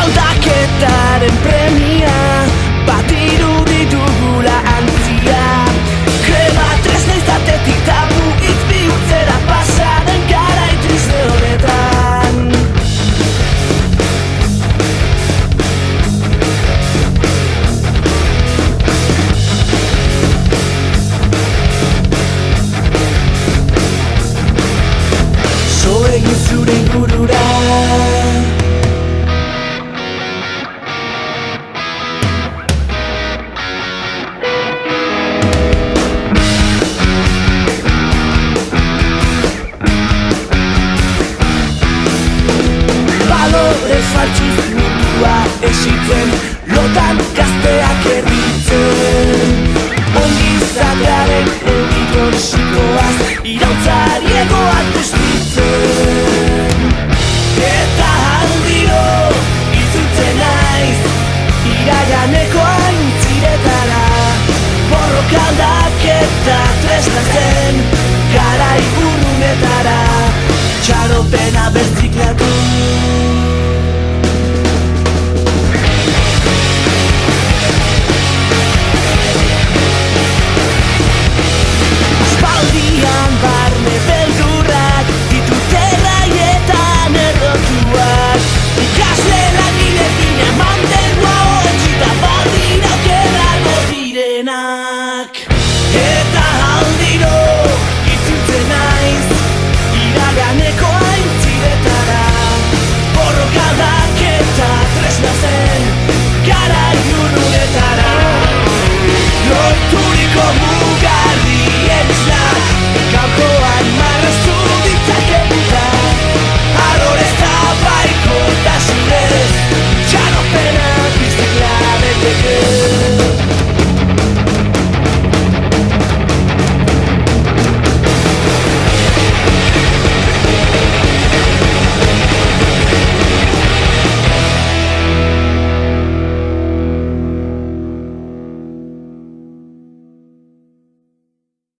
Aldaketaren premia bat irudi dugula antzia. Krema tresna izatetik tabu hitz bihurtzera pasa den garai triste honetan. So egin zure ingurura, faltsuz mundua esitzen, lotan gazteak erritzen. Ongizatearen egiten sikoaz, iraultzari egoak bustitzen. Eta aldiro itzultzen naiz, iraganeko aintziretara. Borroka aldaketa tresna zen, garai urrunetara. Txaropen